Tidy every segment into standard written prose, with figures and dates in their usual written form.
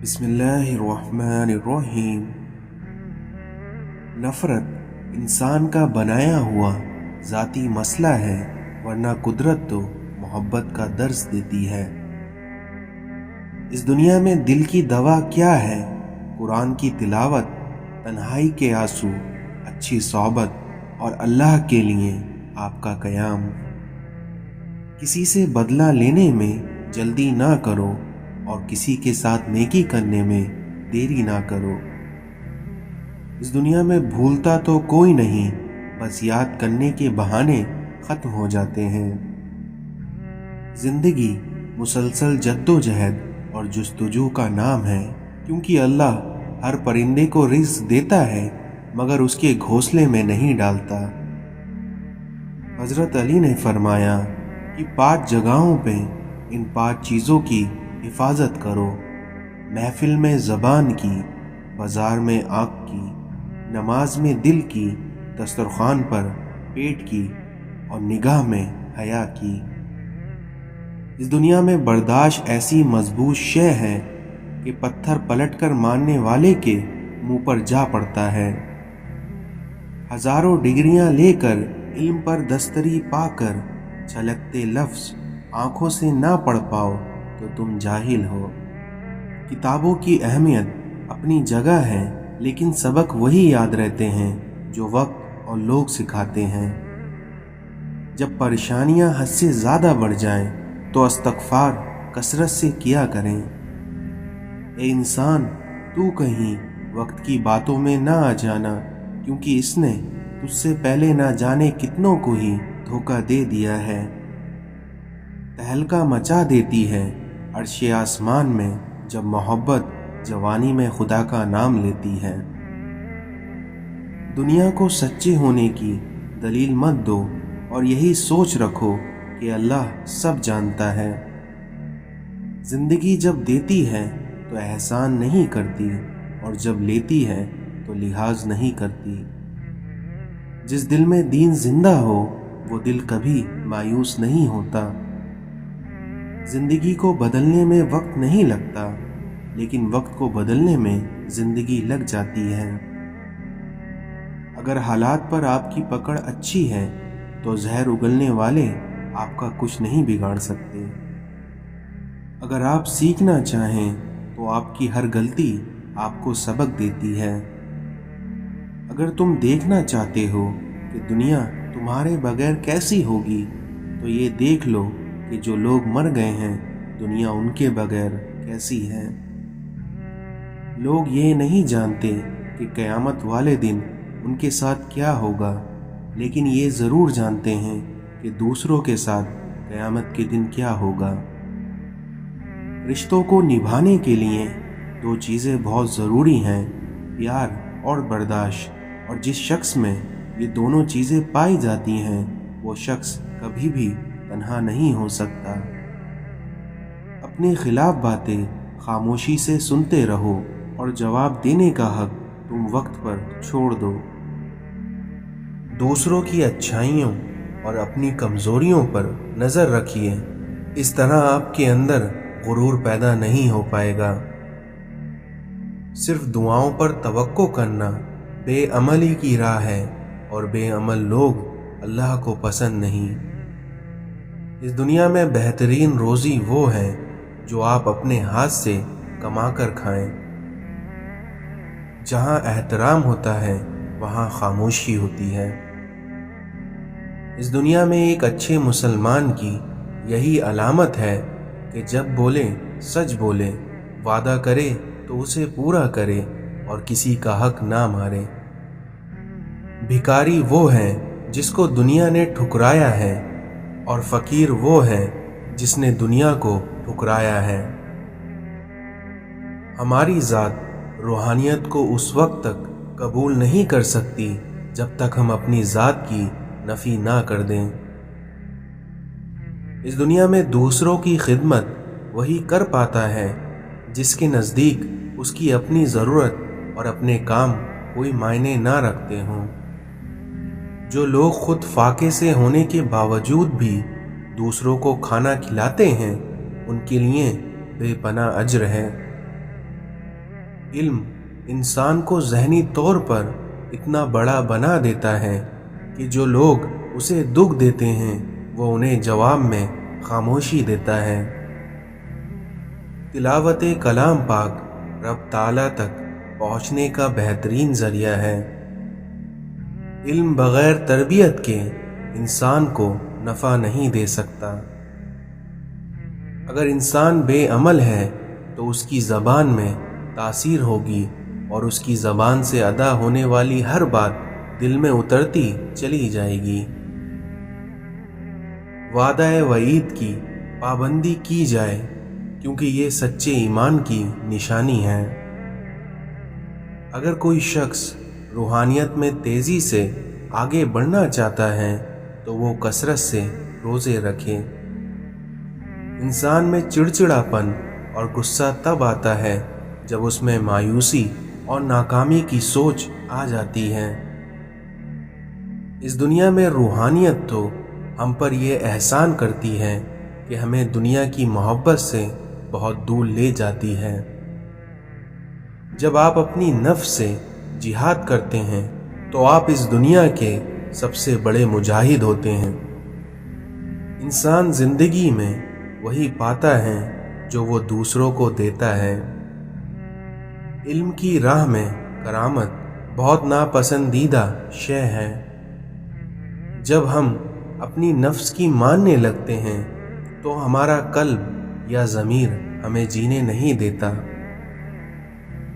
بسم اللہ الرحمن الرحیم۔ نفرت انسان کا بنایا ہوا ذاتی مسئلہ ہے، ورنہ قدرت تو محبت کا درس دیتی ہے۔ اس دنیا میں دل کی دوا کیا ہے؟ قرآن کی تلاوت، تنہائی کے آنسو، اچھی صحبت اور اللہ کے لیے آپ کا قیام۔ کسی سے بدلہ لینے میں جلدی نہ کرو اور کسی کے ساتھ نیکی کرنے میں دیری نہ کرو۔ اس دنیا میں بھولتا تو کوئی نہیں، بس یاد کرنے کے بہانے ختم ہو جاتے ہیں۔ زندگی مسلسل جد و جہد اور جستجو کا نام ہے، کیونکہ اللہ ہر پرندے کو رزق دیتا ہے مگر اس کے گھونسلے میں نہیں ڈالتا۔ حضرت علی نے فرمایا کہ 5 جگہوں پہ ان 5 چیزوں کی حفاظت کرو: محفل میں زبان کی، بازار میں آنکھ کی، نماز میں دل کی، دسترخوان پر پیٹ کی اور نگاہ میں حیا کی۔ اس دنیا میں برداشت ایسی مضبوط شے ہے کہ پتھر پلٹ کر مارنے والے کے منہ پر جا پڑتا ہے۔ ہزاروں ڈگریاں لے کر علم پر دستری پا کر چھلکتے لفظ آنکھوں سے نہ پڑھ پاؤ تو تم جاہل ہو۔ کتابوں کی اہمیت اپنی جگہ ہے، لیکن سبق وہی یاد رہتے ہیں جو وقت اور لوگ سکھاتے ہیں۔ جب پریشانیاں حد سے زیادہ بڑھ جائیں تو استغفار کثرت سے کیا کریں۔ اے انسان، تو کہیں وقت کی باتوں میں نہ آ جانا، کیونکہ اس نے تجھ سے پہلے نہ جانے کتنوں کو ہی دھوکہ دے دیا ہے۔ تہلکہ مچا دیتی ہے عرش آسمان میں جب محبت جوانی میں خدا کا نام لیتی ہے۔ دنیا کو سچے ہونے کی دلیل مت دو اور یہی سوچ رکھو کہ اللہ سب جانتا ہے۔ زندگی جب دیتی ہے تو احسان نہیں کرتی، اور جب لیتی ہے تو لحاظ نہیں کرتی۔ جس دل میں دین زندہ ہو وہ دل کبھی مایوس نہیں ہوتا۔ زندگی کو بدلنے میں وقت نہیں لگتا، لیکن وقت کو بدلنے میں زندگی لگ جاتی ہے۔ اگر حالات پر آپ کی پکڑ اچھی ہے تو زہر اگلنے والے آپ کا کچھ نہیں بگاڑ سکتے۔ اگر آپ سیکھنا چاہیں تو آپ کی ہر غلطی آپ کو سبق دیتی ہے۔ اگر تم دیکھنا چاہتے ہو کہ دنیا تمہارے بغیر کیسی ہوگی تو یہ دیکھ لو کہ جو لوگ مر گئے ہیں دنیا ان کے بغیر کیسی ہے۔ لوگ یہ نہیں جانتے کہ قیامت والے دن ان کے ساتھ کیا ہوگا، لیکن یہ ضرور جانتے ہیں کہ دوسروں کے ساتھ قیامت کے دن کیا ہوگا۔ رشتوں کو نبھانے کے لیے 2 چیزیں بہت ضروری ہیں: پیار اور برداشت، اور جس شخص میں یہ دونوں چیزیں پائی جاتی ہیں وہ شخص کبھی بھی تنہا نہیں ہو سکتا۔ اپنے خلاف باتیں خاموشی سے سنتے رہو اور جواب دینے کا حق تم وقت پر چھوڑ دو۔ دوسروں کی اچھائیوں اور اپنی کمزوریوں پر نظر رکھیے، اس طرح آپ کے اندر غرور پیدا نہیں ہو پائے گا۔ صرف دعاؤں پر توقع کرنا بے عملی کی راہ ہے، اور بے عمل لوگ اللہ کو پسند نہیں۔ اس دنیا میں بہترین روزی وہ ہے جو آپ اپنے ہاتھ سے کما کر کھائیں۔ جہاں احترام ہوتا ہے وہاں خاموشی ہوتی ہے۔ اس دنیا میں ایک اچھے مسلمان کی یہی علامت ہے کہ جب بولے سچ بولے، وعدہ کرے تو اسے پورا کرے اور کسی کا حق نہ مارے۔ بھکاری وہ ہے جس کو دنیا نے ٹھکرایا ہے، اور فقیر وہ ہے جس نے دنیا کو ٹھکرایا ہے۔ ہماری ذات روحانیت کو اس وقت تک قبول نہیں کر سکتی جب تک ہم اپنی ذات کی نفی نہ کر دیں۔ اس دنیا میں دوسروں کی خدمت وہی کر پاتا ہے جس کے نزدیک اس کی اپنی ضرورت اور اپنے کام کوئی معنی نہ رکھتے ہوں۔ جو لوگ خود فاقے سے ہونے کے باوجود بھی دوسروں کو کھانا کھلاتے ہیں ان کے لیے بے پناہ اجر ہے۔ علم انسان کو ذہنی طور پر اتنا بڑا بنا دیتا ہے کہ جو لوگ اسے دکھ دیتے ہیں وہ انہیں جواب میں خاموشی دیتا ہے۔ تلاوت کلام پاک رب تعالیٰ تک پہنچنے کا بہترین ذریعہ ہے۔ علم بغیر تربیت کے انسان کو نفع نہیں دے سکتا۔ اگر انسان بے عمل ہے تو اس کی زبان میں تاثیر ہوگی اور اس کی زبان سے ادا ہونے والی ہر بات دل میں اترتی چلی جائے گی۔ وعدہ وعید کی پابندی کی جائے کیونکہ یہ سچے ایمان کی نشانی ہے۔ اگر کوئی شخص روحانیت میں تیزی سے آگے بڑھنا چاہتا ہے تو وہ کثرت سے روزے رکھے۔ انسان میں چڑچڑاپن اور غصہ تب آتا ہے جب اس میں مایوسی اور ناکامی کی سوچ آ جاتی ہے۔ اس دنیا میں روحانیت تو ہم پر یہ احسان کرتی ہے کہ ہمیں دنیا کی محبت سے بہت دور لے جاتی ہے۔ جب آپ اپنی نفس سے جہاد کرتے ہیں تو آپ اس دنیا کے سب سے بڑے مجاہد ہوتے ہیں۔ انسان زندگی میں وہی پاتا ہے جو وہ دوسروں کو دیتا ہے۔ علم کی راہ میں کرامت بہت ناپسندیدہ شے ہے۔ جب ہم اپنی نفس کی ماننے لگتے ہیں تو ہمارا قلب یا ضمیر ہمیں جینے نہیں دیتا۔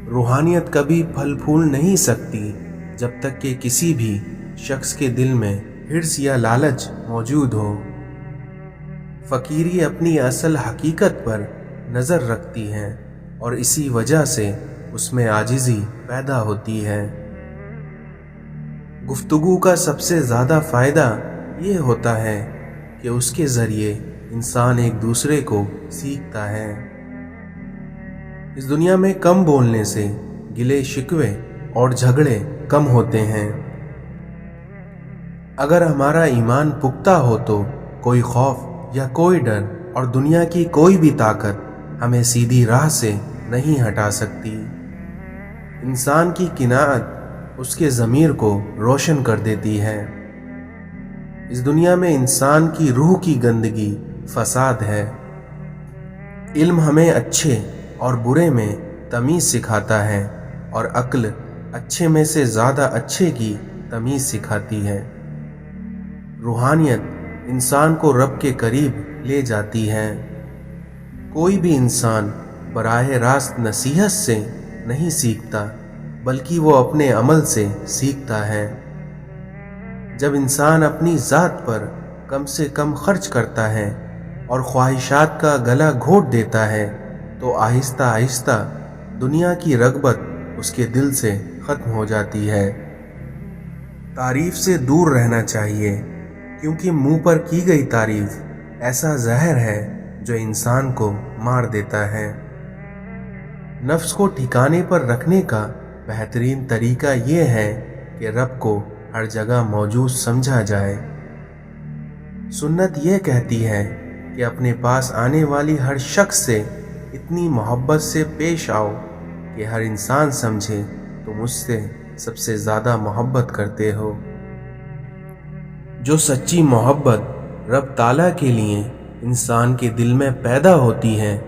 روحانیت کبھی پھل پھول نہیں سکتی جب تک کہ کسی بھی شخص کے دل میں حرص یا لالچ موجود ہو۔ فقیری اپنی اصل حقیقت پر نظر رکھتی ہے اور اسی وجہ سے اس میں عاجزی پیدا ہوتی ہے۔ گفتگو کا سب سے زیادہ فائدہ یہ ہوتا ہے کہ اس کے ذریعے انسان ایک دوسرے کو سیکھتا ہے۔ اس دنیا میں کم بولنے سے گلے شکوے اور جھگڑے کم ہوتے ہیں۔ اگر ہمارا ایمان پختہ ہو تو کوئی خوف یا کوئی ڈر اور دنیا کی کوئی بھی طاقت ہمیں سیدھی راہ سے نہیں ہٹا سکتی۔ انسان کی قناعت اس کے ضمیر کو روشن کر دیتی ہے۔ اس دنیا میں انسان کی روح کی گندگی فساد ہے۔ علم ہمیں اچھے اور برے میں تمیز سکھاتا ہے اور عقل اچھے میں سے زیادہ اچھے کی تمیز سکھاتی ہے۔ روحانیت انسان کو رب کے قریب لے جاتی ہے۔ کوئی بھی انسان براہ راست نصیحت سے نہیں سیکھتا بلکہ وہ اپنے عمل سے سیکھتا ہے۔ جب انسان اپنی ذات پر کم سے کم خرچ کرتا ہے اور خواہشات کا گلا گھونٹ دیتا ہے تو آہستہ آہستہ دنیا کی رغبت اس کے دل سے ختم ہو جاتی ہے۔ تعریف سے دور رہنا چاہیے کیونکہ منہ پر کی گئی تعریف ایسا زہر ہے جو انسان کو مار دیتا ہے۔ نفس کو ٹھکانے پر رکھنے کا بہترین طریقہ یہ ہے کہ رب کو ہر جگہ موجود سمجھا جائے۔ سنت یہ کہتی ہے کہ اپنے پاس آنے والی ہر شخص سے اتنی محبت سے پیش آؤ کہ ہر انسان سمجھے تم اس سے سب سے زیادہ محبت کرتے ہو۔ جو سچی محبت رب تعالیٰ کے لیے انسان کے دل میں پیدا ہوتی ہے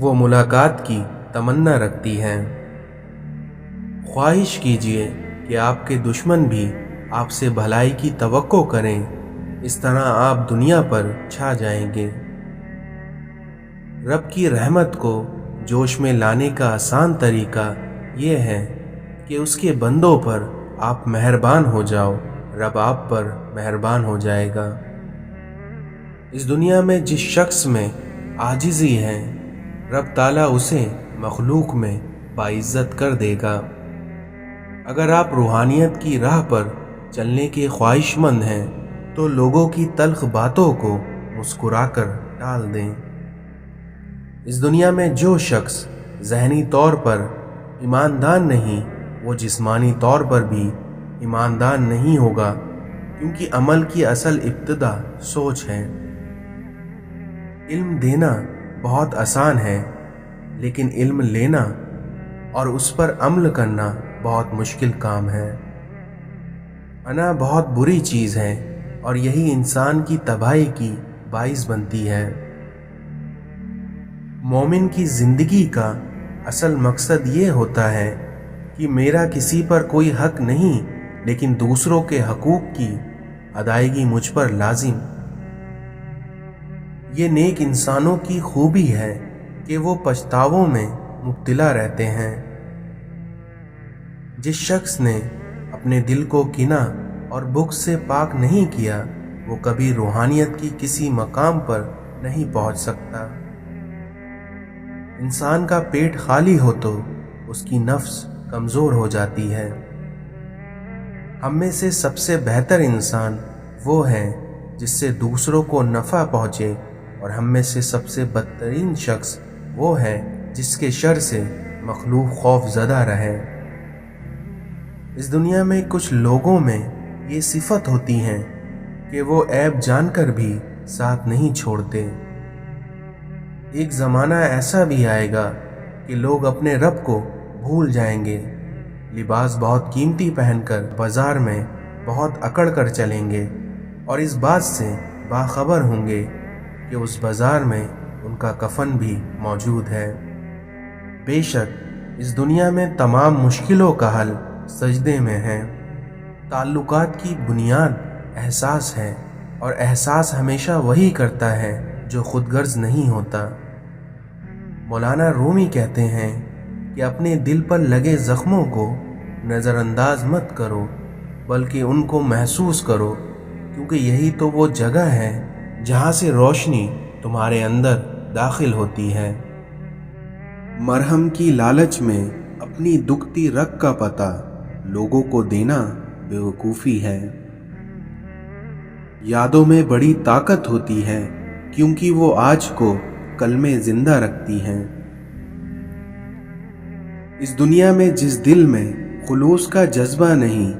وہ ملاقات کی تمنا رکھتی ہے۔ خواہش کیجئے کہ آپ کے دشمن بھی آپ سے بھلائی کی توقع کریں، اس طرح آپ دنیا پر چھا جائیں گے۔ رب کی رحمت کو جوش میں لانے کا آسان طریقہ یہ ہے کہ اس کے بندوں پر آپ مہربان ہو جاؤ، رب آپ پر مہربان ہو جائے گا۔ اس دنیا میں جس شخص میں عاجزی ہے رب تعالیٰ اسے مخلوق میں باعزت کر دے گا۔ اگر آپ روحانیت کی راہ پر چلنے کے خواہش مند ہیں تو لوگوں کی تلخ باتوں کو مسکرا کر ٹال دیں۔ اس دنیا میں جو شخص ذہنی طور پر ایماندار نہیں وہ جسمانی طور پر بھی ایماندار نہیں ہوگا، کیونکہ عمل کی اصل ابتدا سوچ ہے۔ علم دینا بہت آسان ہے لیکن علم لینا اور اس پر عمل کرنا بہت مشکل کام ہے۔ انا بہت بری چیز ہے اور یہی انسان کی تباہی کی باعث بنتی ہے۔ مومن کی زندگی کا اصل مقصد یہ ہوتا ہے کہ میرا کسی پر کوئی حق نہیں، لیکن دوسروں کے حقوق کی ادائیگی مجھ پر لازم۔ یہ نیک انسانوں کی خوبی ہے کہ وہ پچھتاووں میں مبتلا رہتے ہیں۔ جس شخص نے اپنے دل کو کینہ اور بغض سے پاک نہیں کیا، وہ کبھی روحانیت کی کسی مقام پر نہیں پہنچ سکتا۔ انسان کا پیٹ خالی ہو تو اس کی نفس کمزور ہو جاتی ہے۔ ہم میں سے سب سے بہتر انسان وہ ہے جس سے دوسروں کو نفع پہنچے، اور ہم میں سے سب سے بدترین شخص وہ ہے جس کے شر سے مخلوق خوف زدہ رہے۔ اس دنیا میں کچھ لوگوں میں یہ صفت ہوتی ہے کہ وہ عیب جان کر بھی ساتھ نہیں چھوڑتے۔ ایک زمانہ ایسا بھی آئے گا کہ لوگ اپنے رب کو بھول جائیں گے، لباس بہت قیمتی پہن کر بازار میں بہت اکڑ کر چلیں گے، اور اس بات سے باخبر ہوں گے کہ اس بازار میں ان کا کفن بھی موجود ہے۔ بے شک اس دنیا میں تمام مشکلوں کا حل سجدے میں ہے۔ تعلقات کی بنیاد احساس ہے، اور احساس ہمیشہ وہی کرتا ہے جو خود غرض نہیں ہوتا۔ مولانا رومی کہتے ہیں کہ اپنے دل پر لگے زخموں کو نظر انداز مت کرو، بلکہ ان کو محسوس کرو، کیونکہ یہی تو وہ جگہ ہے جہاں سے روشنی تمہارے اندر داخل ہوتی ہے۔ مرہم کی لالچ میں اپنی دکھتی رگ کا پتہ لوگوں کو دینا بیوقوفی ہے۔ یادوں میں بڑی طاقت ہوتی ہے کیونکہ وہ آج کو کل میں زندہ رکھتی ہیں۔ اس دنیا میں جس دل میں خلوص کا جذبہ نہیں،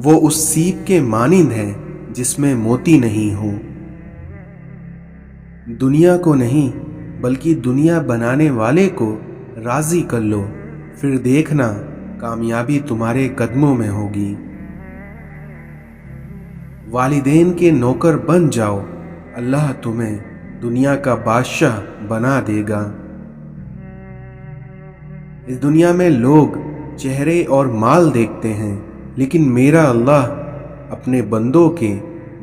وہ اس سیپ کے مانند ہے جس میں موتی نہیں ہو۔ دنیا کو نہیں بلکہ دنیا بنانے والے کو راضی کر لو، پھر دیکھنا کامیابی تمہارے قدموں میں ہوگی۔ والدین کے نوکر بن جاؤ، اللہ تمہیں دنیا کا بادشاہ بنا دے گا۔ اس دنیا میں لوگ چہرے اور مال دیکھتے ہیں، لیکن میرا اللہ اپنے بندوں کے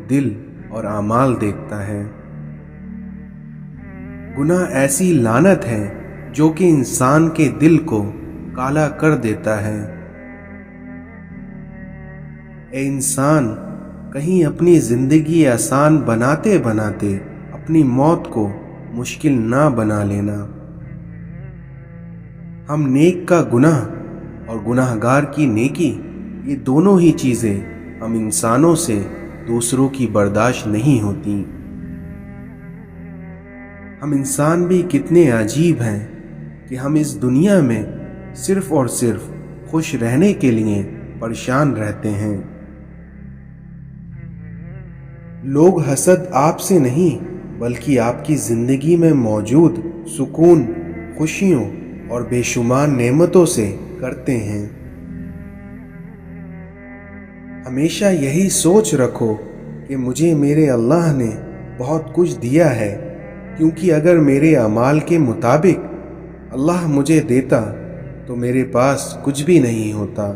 دل اور اعمال دیکھتا ہے۔ گناہ ایسی لعنت ہے جو کہ انسان کے دل کو کالا کر دیتا ہے۔ اے انسان، کہیں اپنی زندگی آسان بناتے بناتے اپنی موت کو مشکل نہ بنا لینا۔ ہم نیک کا گناہ اور گناہ گار کی نیکی، یہ دونوں ہی چیزیں ہم انسانوں سے دوسروں کی برداشت نہیں ہوتی۔ ہم انسان بھی کتنے عجیب ہیں کہ ہم اس دنیا میں صرف اور صرف خوش رہنے کے لیے پریشان رہتے ہیں۔ لوگ حسد آپ سے نہیں بلکہ آپ کی زندگی میں موجود سکون، خوشیوں اور بے شمار نعمتوں سے کرتے ہیں۔ ہمیشہ یہی سوچ رکھو کہ مجھے میرے اللہ نے بہت کچھ دیا ہے، کیونکہ اگر میرے اعمال کے مطابق اللہ مجھے دیتا تو میرے پاس کچھ بھی نہیں ہوتا۔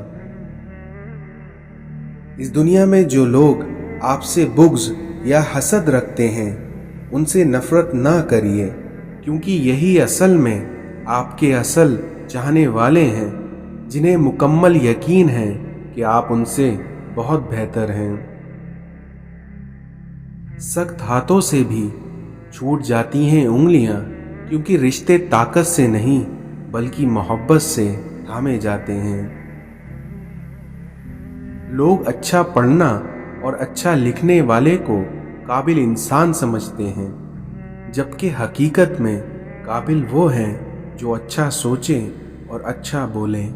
اس دنیا میں جو لوگ آپ سے بغض یا حسد رکھتے ہیں، ان سے نفرت نہ کریے، کیونکہ یہی اصل میں آپ کے اصل چاہنے والے ہیں، جنہیں مکمل یقین ہے کہ آپ ان سے بہت بہتر ہیں۔ سخت ہاتھوں سے بھی چھوٹ جاتی ہیں انگلیاں، کیونکہ رشتے طاقت سے نہیں بلکہ محبت سے تھامے جاتے ہیں۔ لوگ اچھا پڑھنا اور اچھا لکھنے والے کو قابل انسان سمجھتے ہیں، جبکہ حقیقت میں قابل وہ ہیں جو اچھا سوچیں اور اچھا بولیں۔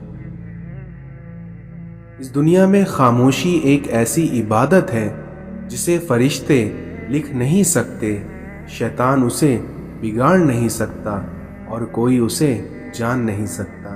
اس دنیا میں خاموشی ایک ایسی عبادت ہے جسے فرشتے لکھ نہیں سکتے، شیطان اسے بگاڑ نہیں سکتا، اور کوئی اسے جان نہیں سکتا۔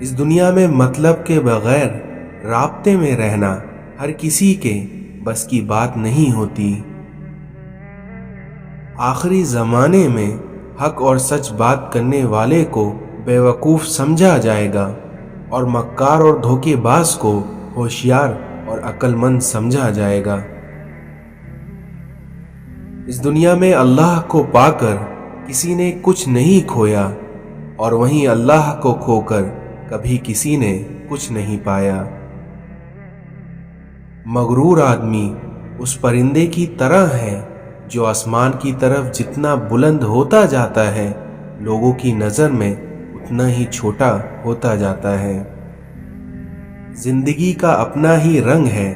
اس دنیا میں مطلب کے بغیر رابطے میں رہنا ہر کسی کے بس کی بات نہیں ہوتی۔ آخری زمانے میں حق اور سچ بات کرنے والے کو بے وقوف سمجھا جائے گا اور مکار اور دھوکے باز کو ہوشیار اور عقل مند سمجھا جائے گا۔ اس دنیا میں اللہ کو پا کر کسی نے کچھ نہیں کھویا، اور وہیں اللہ کو کھو کر کبھی کسی نے کچھ نہیں پایا۔ مغرور آدمی اس پرندے کی طرح ہے جو آسمان کی طرف جتنا بلند ہوتا جاتا ہے، لوگوں کی نظر میں اتنا ہی چھوٹا ہوتا جاتا ہے۔ زندگی کا اپنا ہی رنگ ہے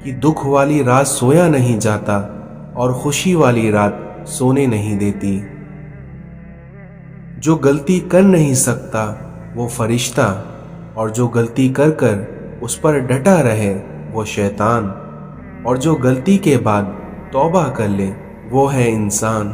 کہ دکھ والی رات سویا نہیں جاتا اور خوشی والی رات سونے نہیں دیتی۔ جو غلطی کر نہیں سکتا وہ فرشتہ، اور جو غلطی کر کر اس پر ڈٹا رہے وہ شیطان، اور جو غلطی کے بعد توبہ کر لے وہ ہے انسان۔